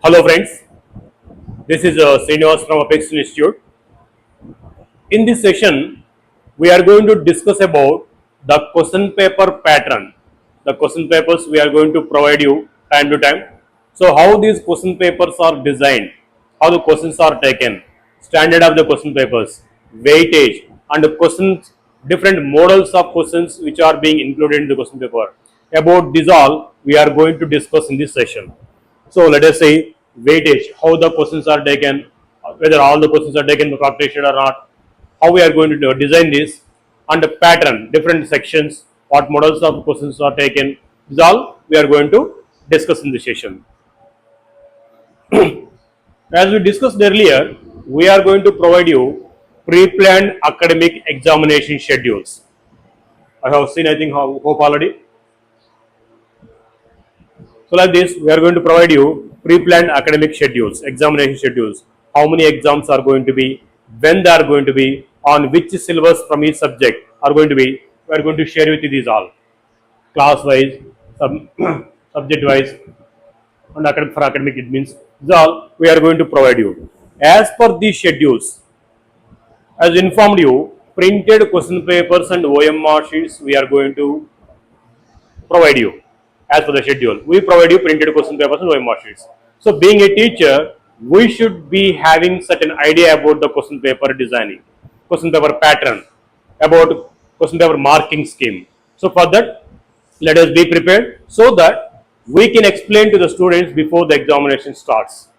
Hello friends, this is Srinivas from Apex Institute. In this session, we are going to discuss about the question paper pattern. The question papers we are going to provide you time to time. So how these question papers are designed, how the questions are taken, standard of the question papers, weightage and the questions, different models of questions which are being included in the question paper. About this all we are going to discuss in this session. So let us say weightage, how the questions are taken, whether all the questions are taken by calculation or not, how we are going to design this, and the pattern, different sections, what models of questions are taken. This all we are going to discuss in this session. As we discussed earlier, we are going to provide you pre-planned academic examination schedules. I have seen, I think, hope already. So like this, we are going to provide you pre-planned academic schedules, examination schedules, how many exams are going to be, when they are going to be, on which syllabus from each subject are going to be. We are going to share with you these all, class-wise, subject-wise, and for academic it means this all we are going to provide you. As per these schedules, as informed you, printed question papers and OMR sheets we are going to provide you as per the schedule. We provide you printed question papers and OMR sheets. So being a teacher, we should be having certain idea about the question paper designing, question paper pattern, about question paper marking scheme. So for that, let us be prepared so that we can explain to the students before the examination starts.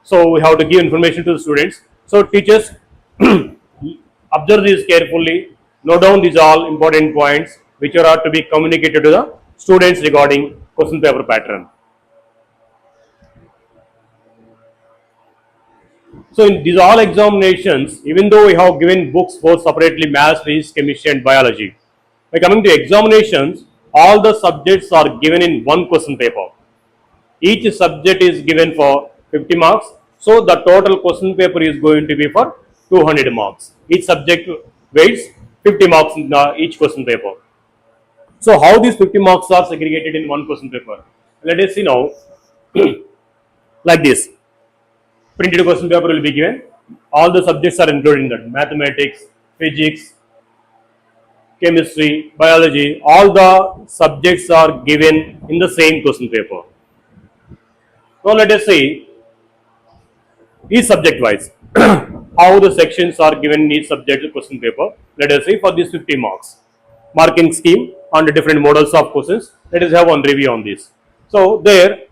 So we have to give information to the students. So teachers, observe this carefully, note down these all important points which are to be communicated to the students regarding question paper pattern. So in these all examinations, even though we have given books for separately maths, physics, chemistry and biology, by coming to examinations, all the subjects are given in one question paper. Each subject is given for 50 marks. So the total question paper is going to be for 200 marks. Each subject weighs 50 marks in each question paper. So how these 50 marks are segregated in one question paper? Let us see now. Like this. Printed question paper will be given. All the subjects are included in that. Mathematics, physics, chemistry, biology, all the subjects are given in the same question paper. Now let us see each subject wise how the sections are given in each subject question paper. Let us see for these 50 marks. Marking scheme on the different models of questions. Let us have one review on this. So there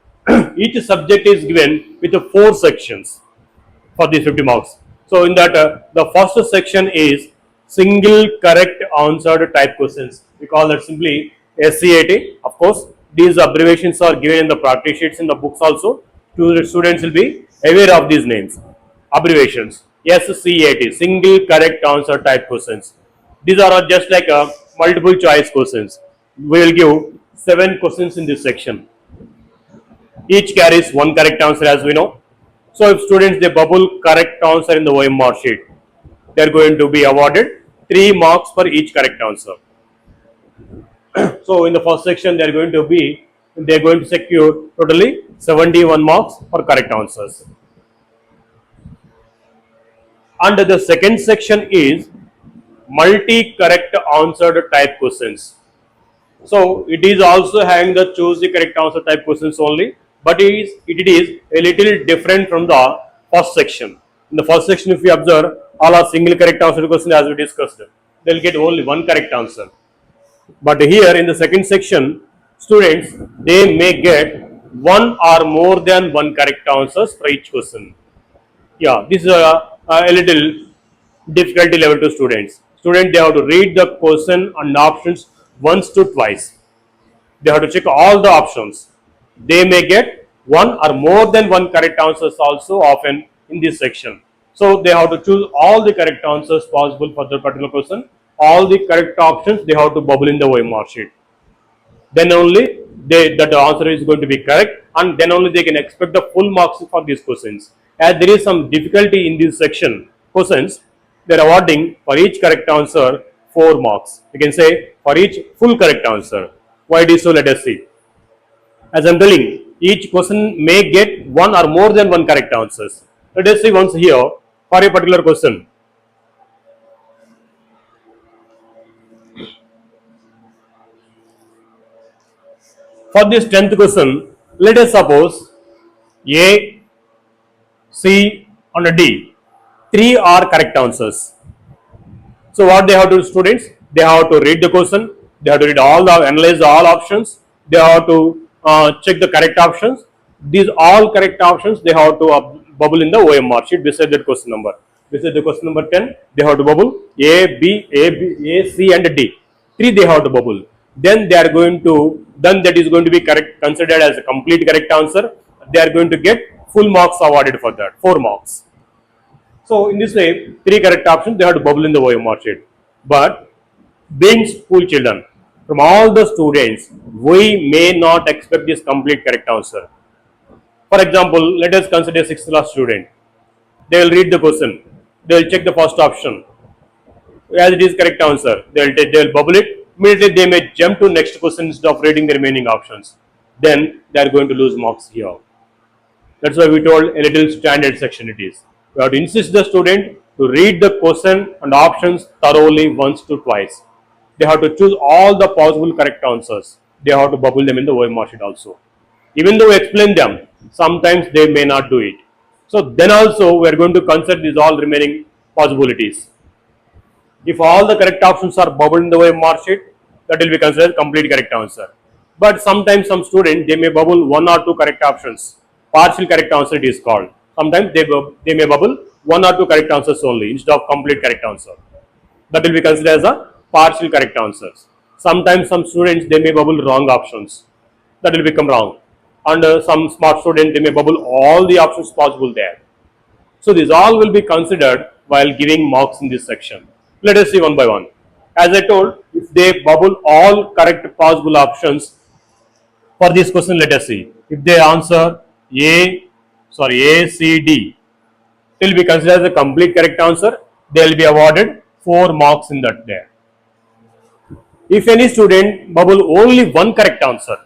each subject is given with 4 sections for these 50 marks. So in that the first section is single correct answered type questions. We call that simply SCAT. Of course, these abbreviations are given in the practice sheets in the books also. Students will be aware of these names, abbreviations. SCAT, single correct answer type questions. These are just like multiple choice questions. We will give 7 questions in this section. Each carries 1 correct answer, as we know. So if students they bubble correct answer in the OMR sheet, they are going to be awarded 3 marks for each correct answer. So in the first section they are going to secure totally 71 marks for correct answers. And the second section is multi correct answered type questions. So it is also having the choose the correct answer type questions only, but it is a little different from the first section. In the first section, if we observe, all are single correct answer questions as we discussed. They will get only 1 correct answer. But here in the second section, students they may get 1 or more than 1 correct answers for each question. Yeah, this is a little difficulty level to students. Students they have to read the question and options once to twice. They have to check all the options. They may get 1 or more than 1 correct answers also often in this section. So they have to choose all the correct answers possible for the particular question. All the correct options they have to bubble in the OMR sheet. Then only that the answer is going to be correct, and then only they can expect the full marks for these questions. As there is some difficulty in this section questions, they are awarding for each correct answer 4 marks. You can say for each full correct answer. Why it is so? Let us see. As I am telling, each question may get one or more than one correct answers. Let us see once here for a particular question. For this 10th question, let us suppose A, C and D. Three are correct answers. So what they have to do, students? They have to read the question. They have to read analyze all options. They have to check the correct options. These all correct options they have to bubble in the OMR sheet beside that question number. Beside the question number 10, they have to bubble A, C and D. Three they have to bubble. Then they are going to, then that is going to be correct, considered as a complete correct answer. They are going to get full marks awarded for that, 4 marks. So in this way, three correct options they have to bubble in the OMR sheet. But being school children, from all the students, we may not expect this complete correct answer. For example, let us consider a 6th class student. They will read the question. They will check the first option. As it is correct answer, they will bubble it. Immediately they may jump to next question instead of reading the remaining options. Then they are going to lose marks here. That's why we told a little standard section it is. We have to insist the student to read the question and options thoroughly once to twice. They have to choose all the possible correct answers. They have to bubble them in the OMR sheet also. Even though we explain them, sometimes they may not do it. So then also we are going to consider these all remaining possibilities. If all the correct options are bubbled in the OMR sheet, that will be considered complete correct answer. But sometimes some student they may bubble one or two correct options. Partial correct answer it is called. Sometimes they may bubble one or two correct answers only instead of complete correct answer. That will be considered as a partial correct answers. Sometimes some students they may bubble wrong options. That will become wrong. And some smart student they may bubble all the options possible there. So these all will be considered while giving marks in this section. Let us see one by one. As I told, if they bubble all correct possible options for this question, let us see. If they answer A, C, D, it will be considered as a complete correct answer. They will be awarded 4 marks in that there. If any student bubble only one correct answer,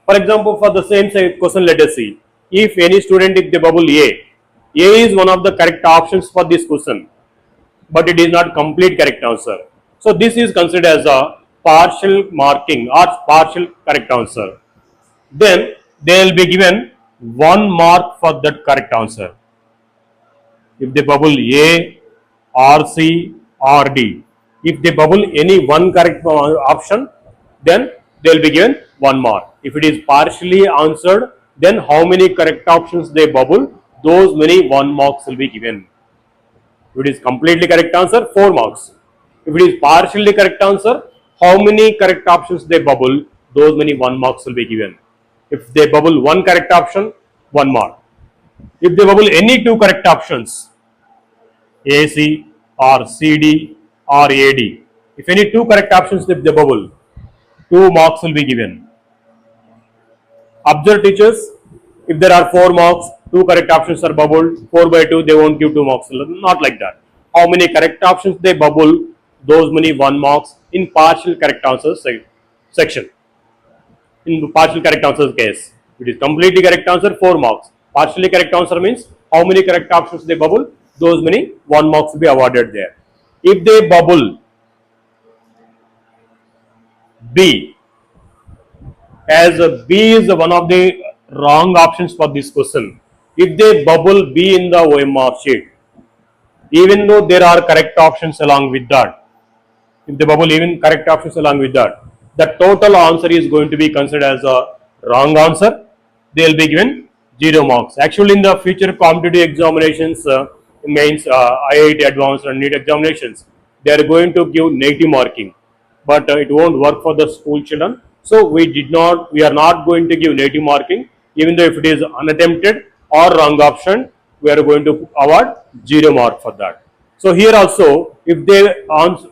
for example, for the same question, let us see. If any student, if they bubble A is one of the correct options for this question, but it is not complete correct answer. So this is considered as a partial marking or partial correct answer. Then they will be given 1 mark for that correct answer. If they bubble A or C or D, if they bubble any one correct option, then they will be given 1 mark. If it is partially answered, then how many correct options they bubble, those many 1 marks will be given. If it is completely correct answer, 4 marks. If it is partially correct answer, how many correct options they bubble, those many 1 marks will be given. If they bubble one correct option, 1 mark. If they bubble any 2 correct options, AC or CD or AD, if any 2 correct options they bubble, 2 marks will be given. Observe teachers, if there are 4 marks, 2 correct options are bubbled, 4 by 2 they won't give 2 marks, not like that. How many correct options they bubble, those many 1 marks in partial correct answers section. In partial correct answers case, it is completely correct answer, 4 marks. Partially correct answer means how many correct options they bubble, those many 1 marks will be awarded there. If they bubble B, as B is one of the wrong options for this question, if they bubble B in the OMR sheet, even though there are correct options along with that, if they bubble even correct options along with that, the total answer is going to be considered as a wrong answer. They will be given 0 marks. Actually, in the future competitive examinations, means IIT advanced and NEET examinations, they are going to give negative marking, but it won't work for the school children. So we are not going to give negative marking, even though if it is unattempted or wrong option, we are going to award 0 mark for that. So here also, if they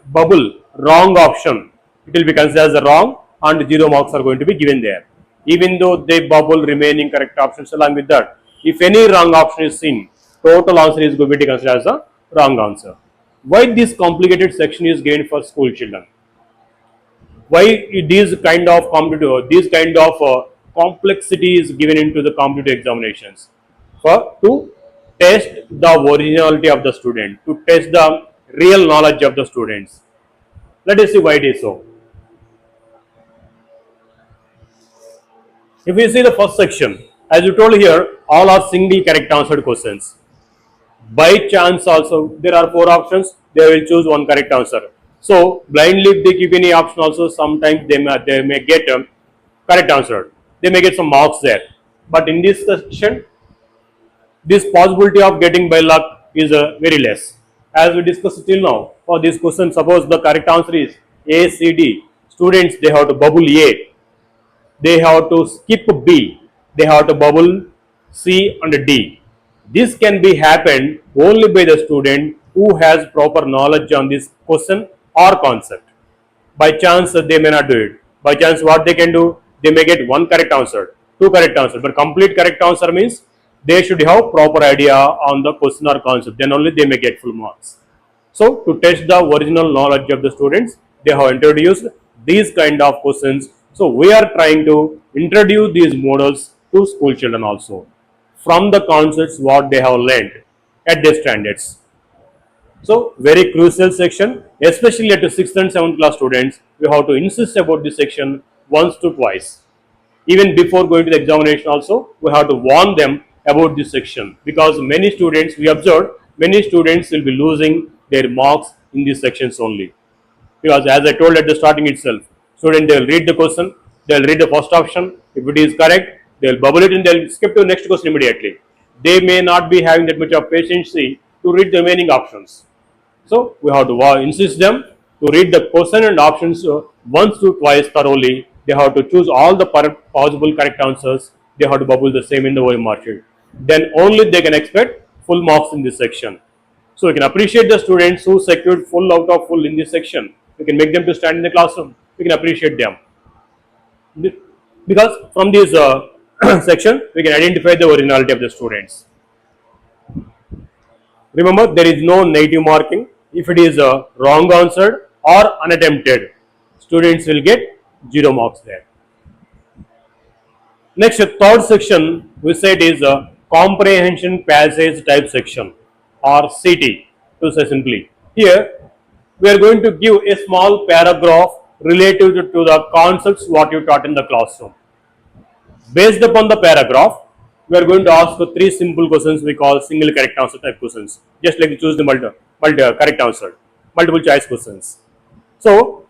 bubble wrong option, it will be considered as a wrong and 0 marks are going to be given there. Even though they bubble remaining correct options along with that, if any wrong option is seen, total answer is going to be considered as a wrong answer. Why this complicated section is given for school children? Why these kind of competitive, these kind of complexity is given into the competitive examinations for to test the originality of the student, to test the real knowledge of the students. Let us see why it is so. If we see the first section, as you told here, all are single correct answered questions. By chance also, there are four options, they will choose one correct answer. So blindly if they give any option also, sometimes they may get a correct answer. They may get some marks there. But in this section, this possibility of getting by luck is very less. As we discussed till now, for this question, suppose the correct answer is A, C, D. Students, they have to bubble A, they have to skip B, they have to bubble C and D. This can be happened only by the student who has proper knowledge on this question or concept. By chance they may not do it. By chance what they can do, they may get one correct answer, two correct answer, but complete correct answer means they should have proper idea on the question or concept, then only they may get full marks. So to test the original knowledge of the students, they have introduced these kind of questions. So we are trying to introduce these models to school children also from the concepts what they have learned at their standards. So very crucial section, especially at the 6th and 7th class students, we have to insist about this section once to twice. Even before going to the examination also, we have to warn them about this section, because many students, we observed, many students will be losing their marks in these sections only. Because as I told at the starting itself, student, they will read the question, they will read the first option, if it is correct, they will bubble it and they will skip to the next question immediately. They may not be having that much of patience to read the remaining options. So we have to insist them to read the question and options once to twice thoroughly. They have to choose all the possible correct answers. They have to bubble the same in the OMR sheet. Then only they can expect full marks in this section. So we can appreciate the students who secured full out of full in this section. We can make them to stand in the classroom. We can appreciate them. Because from this section, we can identify the originality of the students. Remember, there is no negative marking. If it is a wrong answer or unattempted, students will get 0 marks there. Next, third section we said is a comprehension passage type section, or CT to say simply. Here we are going to give a small paragraph related to the concepts what you taught in the classroom. Based upon the paragraph, we are going to ask for 3 simple questions we call single correct answer type questions. Just like you choose the correct answer, multiple choice questions. So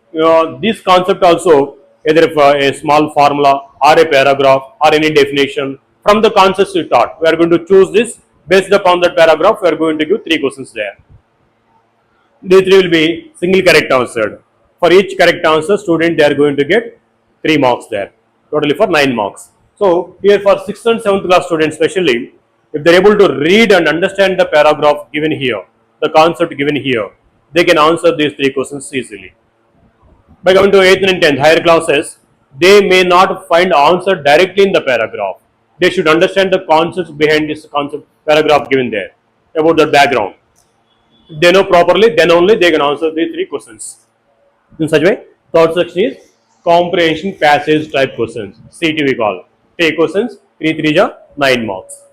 this concept also, either a small formula or a paragraph or any definition from the concepts you taught, we are going to choose this. Based upon that paragraph, we are going to give 3 questions there. These 3 will be single correct answered. For each correct answer, student they are going to get 3 marks there, totally for 9 marks. So here for 6th and 7th class students especially, if they are able to read and understand the paragraph given here, the concept given here, they can answer these 3 questions easily. By coming to 8th and 10th higher classes, they may not find answer directly in the paragraph. They should understand the concepts behind this concept paragraph given there, about the background. If they know properly, then only they can answer these 3 questions. In such way, third section is comprehension passage type questions, CT we call. 3 questions, 3 3 ja 9 marks.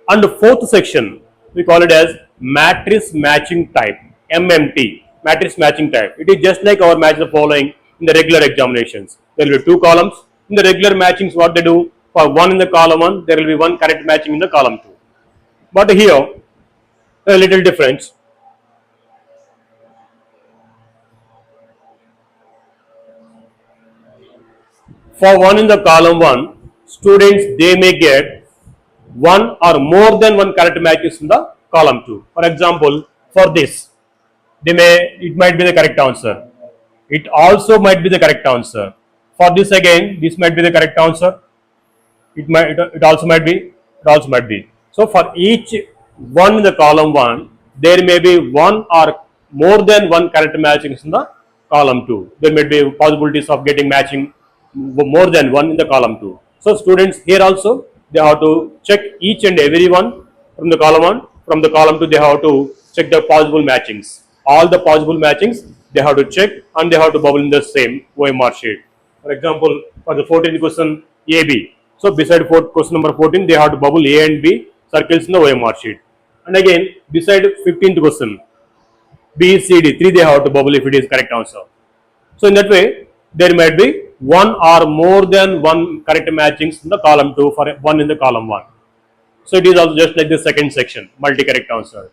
And the fourth section, we call it as matrix matching type, MMT, matrix matching type. It is just like our match the following in the regular examinations. There will be 2 columns. In the regular matchings, what they do, for 1 in the column 1, there will be 1 correct matching in the column 2. But here, a little difference. For 1 in the column 1, students they may get 1 or more than 1 correct matches in the column 2. For example, for this, it might be the correct answer. It also might be the correct answer. For this again, this might be the correct answer. It also might be. So for each 1 in the column 1, there may be 1 or more than 1 correct matchings in the column 2. There may be possibilities of getting matching more than 1 in the column 2. So students here also, they have to check each and every one from the column 1. From the column 2, they have to check the possible matchings. All the possible matchings they have to check and they have to bubble in the same OMR sheet. For example, for the 14th question, AB. So beside question number 14, they have to bubble A and B circles in the OMR sheet. And again, beside 15th question, B, C, D, 3 they have to bubble if it is correct answer. So in that way, there might be one or more than one correct matchings in the column 2 for one in the column 1. So it is also just like the second section, multi-correct answer.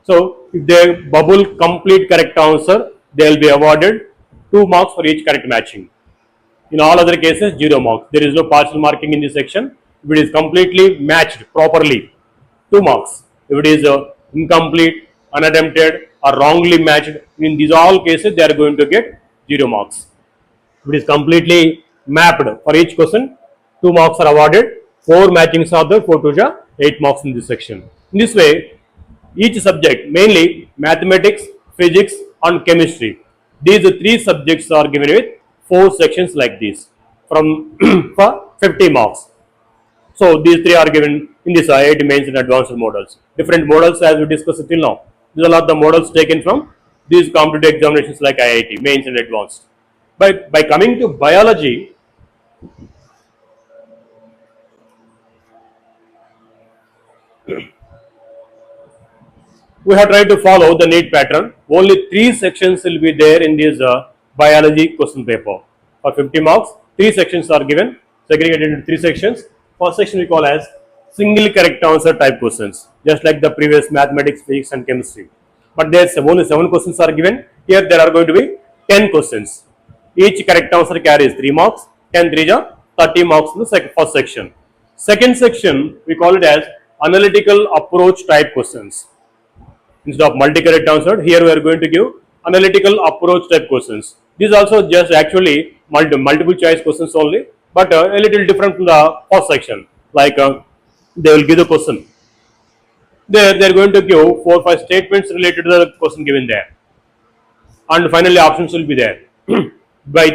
So if they bubble complete correct answer, they will be awarded 2 marks for each correct matching. In all other cases, 0 marks. There is no partial marking in this section. If it is completely matched properly, 2 marks. If it is incomplete, unattempted, or wrongly matched, in these all cases, they are going to get 0 marks. If it is completely mapped for each question, 2 marks are awarded. 4 matchings are there, 4 to 8 marks in this section. In this way, each subject, mainly mathematics, physics, and chemistry, these 3 subjects are given with 4 sections like this from for 50 marks. So these 3 are given in this IIT mains and advanced models. Different models as we discussed till now. These are the models taken from these competitive examinations like IIT mains and advanced. By coming to biology, we have tried to follow the neat pattern. Only 3 sections will be there in this biology question paper. For 50 marks, 3 sections are given, segregated into 3 sections. First section we call as single correct answer type questions, just like the previous mathematics, physics, and chemistry. But there only 7 questions are given. Here there are going to be 10 questions. Each correct answer carries 3 marks. 10 3 are 30 marks in the first section. Second section we call it as analytical approach type questions. Instead of multi-correct answer, here we are going to give analytical approach type questions. These also just actually multiple choice questions only, but a little different from the first section. Like they will give the question. There they are going to give 4 or 5 statements related to the question given there, and finally options will be there. They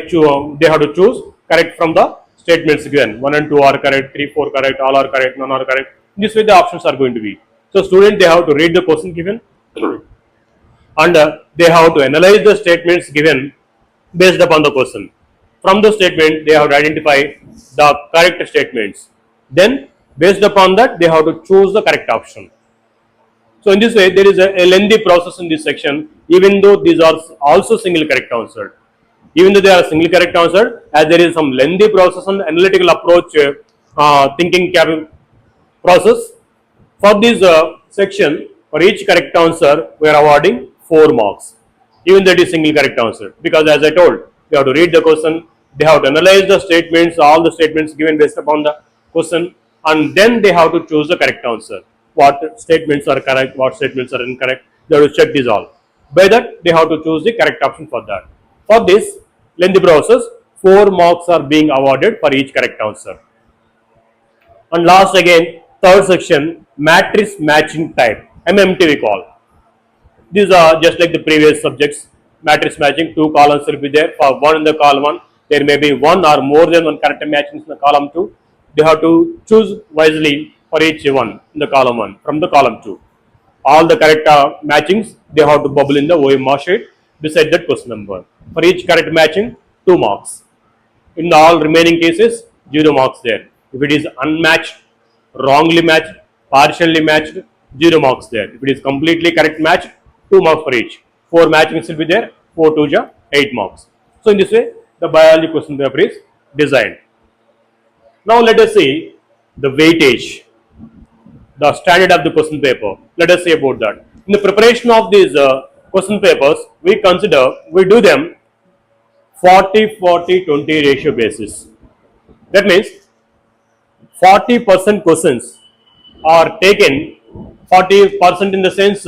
have to choose correct from the statements given. 1 and 2 are correct, 3, 4 correct, all are correct, none are correct. This way the options are going to be. So student they have to read the question given and they have to analyze the statements given based upon the question. From the statement they have to identify the correct statements. Then based upon that they have to choose the correct option. So in this way there is a lengthy process in this section, even though these are also single correct answered. Even though they are single correct answered, as there is some lengthy process and analytical approach thinking process. For this section, for each correct answer, we are awarding 4 marks, even though it is single correct answer. Because as I told, they have to read the question, they have to analyze the statements, all the statements given based upon the question, and then they have to choose the correct answer. What statements are correct, what statements are incorrect, they have to check this all. By that, they have to choose the correct option for that. For this lengthy process, 4 marks are being awarded for each correct answer. And last again, third section, matrix matching type, MMT we call. These are just like the previous subjects, matrix matching, 2 columns will be there. For 1 in the column 1, there may be 1 or more than 1 correct matchings in the column 2. They have to choose wisely for each one in the column 1 from the column 2. All the correct matchings, they have to bubble in the OMR sheet beside that question number. For each correct matching, 2 marks. In all remaining cases, 0 marks there. If it is unmatched, wrongly matched, partially matched, 0 marks there. If it is completely correct match, 2 marks for each. 4 matchings will be there, 4 2 8 marks. So in this way, the biology question paper is designed. Now let us see the weightage, the standard of the question paper. Let us see about that. In the preparation of these question papers, we do them 40-40-20 ratio basis. That means 40% questions are taken, 40% in the sense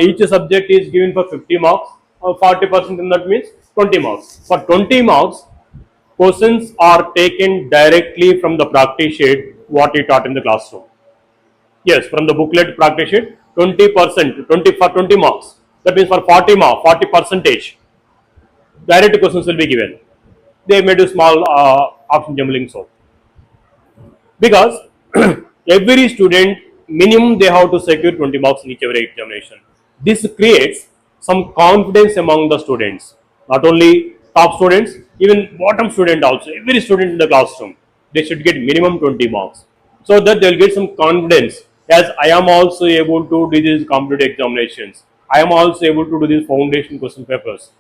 each subject is given for 50 marks, 40% in that means 20 marks. For 20 marks, questions are taken directly from the practice sheet what you taught in the classroom. Yes, from the booklet practice sheet, 20%, 20 for 20 marks. That means for 40 marks, 40 percentage, direct questions will be given. They may do small option jumbling so. Because every student minimum they have to secure 20 marks in each every examination. This creates some confidence among the students. Not only top students, even bottom student also, every student in the classroom, they should get minimum 20 marks. So that they'll get some confidence, as I am also able to do these competitive examinations. I am also able to do these foundation question papers,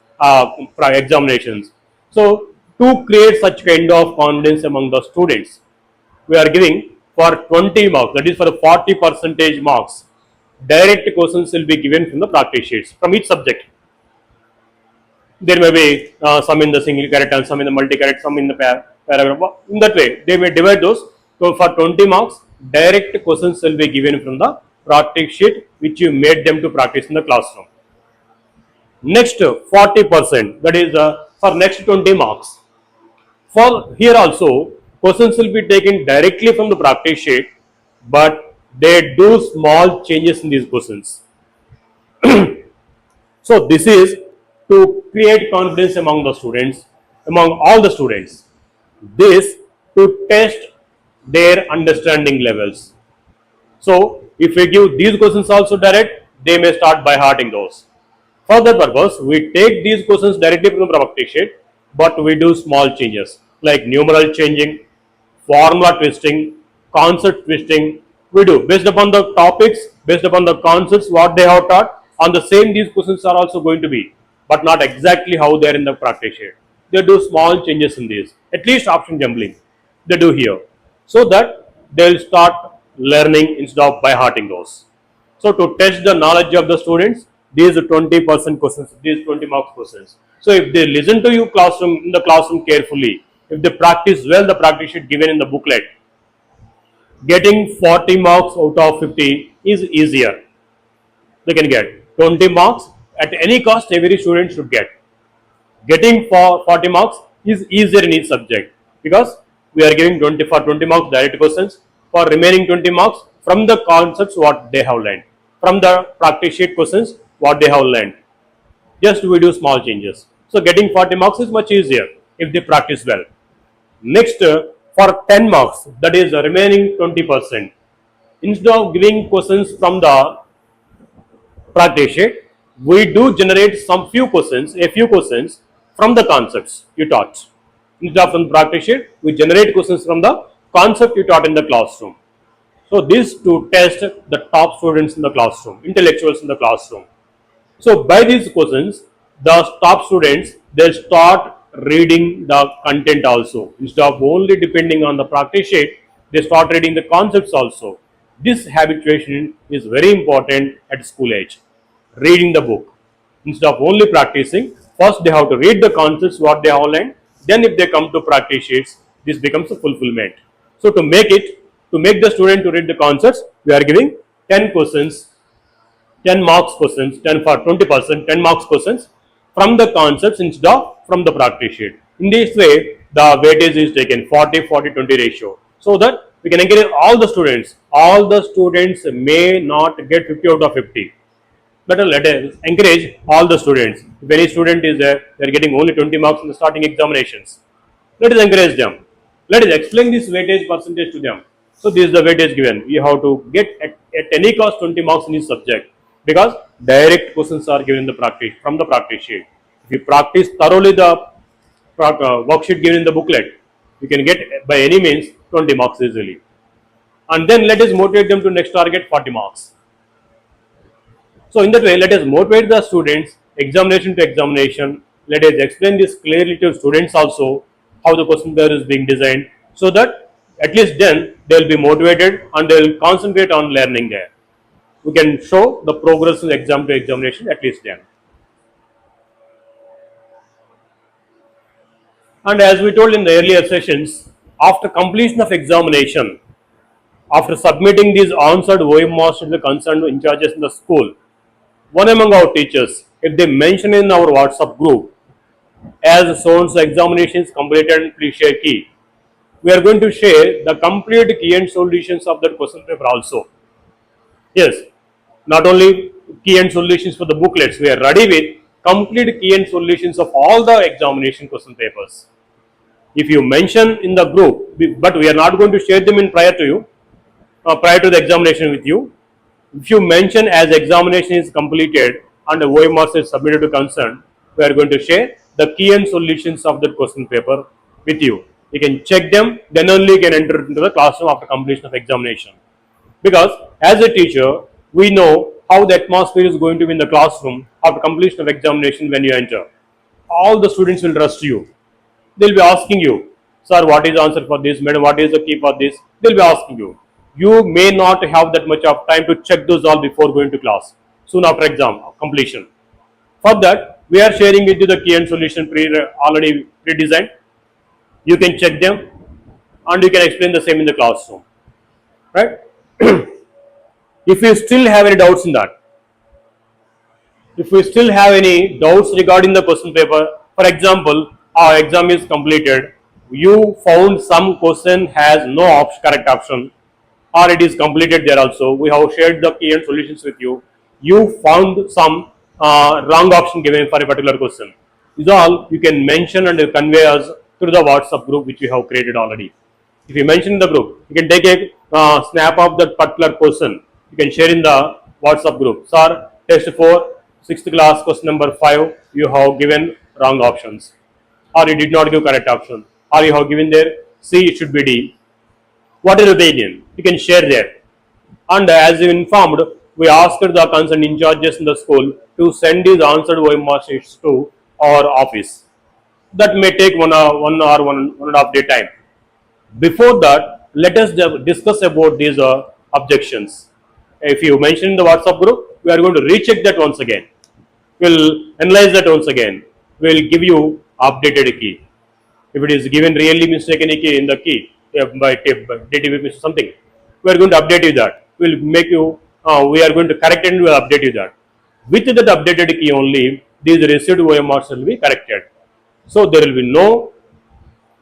examinations. So to create such kind of confidence among the students, we are giving for 20 marks, that is for the 40 percentage marks, direct questions will be given from the practice sheets from each subject. There may be some in the single character, some in the multi character, some in the paragraph. In that way, they may divide those. So for 20 marks, direct questions will be given from the practice sheet which you made them to practice in the classroom. Next 40%, that is for next 20 marks. For here also, questions will be taken directly from the practice sheet, but they do small changes in these questions. So this is to create confidence among the students, among all the students. This to test their understanding levels. So if we give these questions also direct, they may start by hearting those. For that purpose, we take these questions directly from the practice sheet, but we do small changes like numeral changing, formula twisting, concept twisting. We do based upon the topics, based upon the concepts what they have taught. On the same, these questions are also going to be, but not exactly how they are in the practice sheet. They do small changes in these, at least option jumbling. They do here, so that they will start learning instead of by hearting those. So to test the knowledge of the students, these 20% questions, these 20 marks questions. So if they listen to you classroom in the classroom carefully, if they practice well the practice sheet given in the booklet, getting 40 marks out of 50 is easier. They can get 20 marks at any cost. Every student should get. Getting for 40 marks is easier in each subject because we are giving 20 for 20 marks direct questions, for remaining 20 marks from the concepts what they have learned, from the practice sheet questions what they have learned. Just we do small changes. So getting 40 marks is much easier if they practice well. Next, for 10 marks, that is the remaining 20%, instead of giving questions from the practice sheet, we do generate a few questions from the concepts you taught. Instead of from the practice sheet, we generate questions from the concept you taught in the classroom. So this to test the top students in the classroom, intellectuals in the classroom. So by these questions, the top students, they start reading the content also. Instead of only depending on the practice sheet, they start reading the concepts also. This habituation is very important at school age. Reading the book. Instead of only practicing, first they have to read the concepts what they have learned. Then if they come to practice sheets, this becomes a fulfillment. So to make the student to read the concepts, we are giving 10 questions, 10 marks questions, 10 for 20%, 10 marks questions from the concepts instead of from the practice sheet. In this way, the weightage is taken 40, 40, 20 ratio, so that we can encourage all the students. All the students may not get 50 out of 50. But let us encourage all the students. If any student is there, they are getting only 20 marks in the starting examinations. Let us encourage them. Let us explain this weightage percentage to them. So this is the weightage given. You have to get at any cost 20 marks in each subject, because direct questions are given in the practice from the practice sheet. If you practice thoroughly the worksheet given in the booklet, you can get by any means 20 marks easily. And then let us motivate them to next target 40 marks. So in that way, let us motivate the students examination to examination. Let us explain this clearly to students also, how the question paper is being designed, so that at least then they will be motivated and they will concentrate on learning there. We can show the progress in exam to examination at least then. And as we told in the earlier sessions, after completion of examination, after submitting these answered OMRs to the concerned in charges in the school, one among our teachers, if they mention in our WhatsApp group, as so and so examination is completed, please share key, we are going to share the complete key and solutions of that question paper also. Yes, not only key and solutions for the booklets, we are ready with complete key and solutions of all the examination question papers. If you mention in the group, but we are not going to share them in prior to you, prior to the examination with you. If you mention as examination is completed and the OMR is submitted to concern, we are going to share the key and solutions of the question paper with you. You can check them, then only you can enter into the classroom after completion of examination. Because as a teacher, we know how the atmosphere is going to be in the classroom after completion of examination when you enter. All the students will trust you. They'll be asking you, sir, what is the answer for this? Madam, what is the key for this? They'll be asking you. You may not have that much of time to check those all before going to class, soon after exam completion. For that, we are sharing with you the key and solution already pre-designed. You can check them and you can explain the same in the classroom. Right? If you still have any doubts in that, if we still have any doubts regarding the question paper, for example, our exam is completed, you found some question has no correct option, or it is completed there also, we have shared the key and solutions with you, you found some wrong option given for a particular question. This all you can mention and convey us through the WhatsApp group which we have created already. If you mention in the group, you can take a snap of that particular question. You can share in the WhatsApp group. Sir, test 4, 6th class, question number 5, you have given wrong options. Or you did not give correct option. Or you have given there C, it should be D. What is your opinion? You can share there. And as you informed, we asked the concerned in charges in the school to send these answered OMR sheets to our office. That may take one or one and a half day time. Before that, let us discuss about these objections. If you mention in the WhatsApp group, we are going to recheck that once again. We'll analyze that once again. We'll give you updated key. If it is given really mistaken key in the key by DTP something, we are going to update you that. We'll make you. We are going to correct and we'll update you that. With that updated key only, these received OMRs will be corrected. So there will be no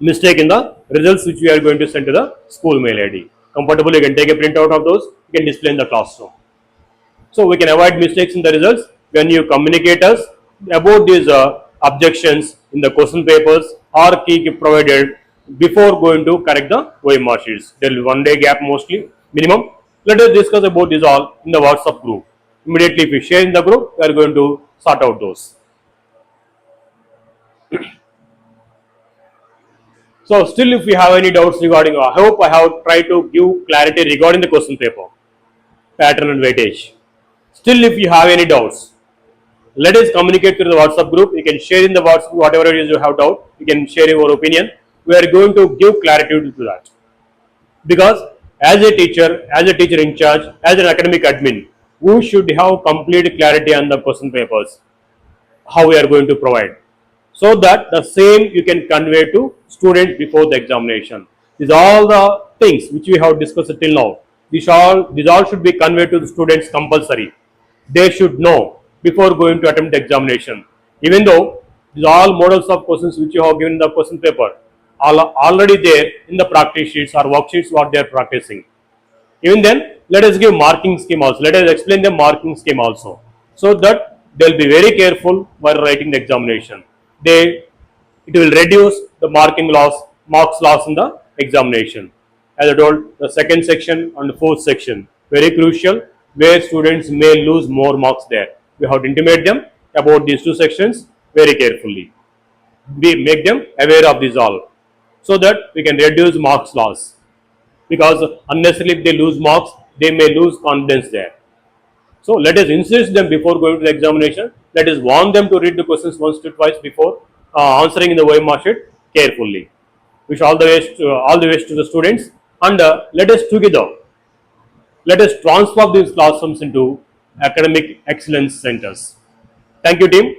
mistake in the results which we are going to send to the school mail ID. Comfortable, you can take a printout of those, you can display in the classroom. So we can avoid mistakes in the results when you communicate us about these objections in the question papers or key provided before going to correct the OMR sheets. There will be 1 day gap mostly, minimum. Let us discuss about this all in the WhatsApp group. Immediately if you share in the group, we are going to sort out those. So still if you have any doubts regarding, I hope I have tried to give clarity regarding the question paper, pattern and weightage. Still if you have any doubts, let us communicate through the WhatsApp group. You can share in the WhatsApp whatever it is you have doubt. You can share your opinion. We are going to give clarity to that. Because as a teacher in charge, as an academic admin, we should have complete clarity on the question papers, how we are going to provide, so that the same you can convey to students before the examination. These are all the things which we have discussed till now. These all should be conveyed to the students compulsory. They should know before going to attempt the examination. Even though these are all models of questions which you have given in the question paper are already there in the practice sheets or worksheets what they are practicing. Even then, let us give marking scheme also. Let us explain the marking scheme also, so that they will be very careful while writing the examination. It will reduce the marks loss in the examination. As I told, the second section and the fourth section, very crucial, where students may lose more marks there. We have to intimate them about these two sections very carefully. We make them aware of this all, so that we can reduce marks loss. Because unnecessarily if they lose marks, they may lose confidence there. So let us insist them before going to the examination. Let us warn them to read the questions once or twice before answering in the OMR sheet carefully. Wish all the best to the students, and let us together, let us transform these classrooms into academic excellence centers. Thank you, team.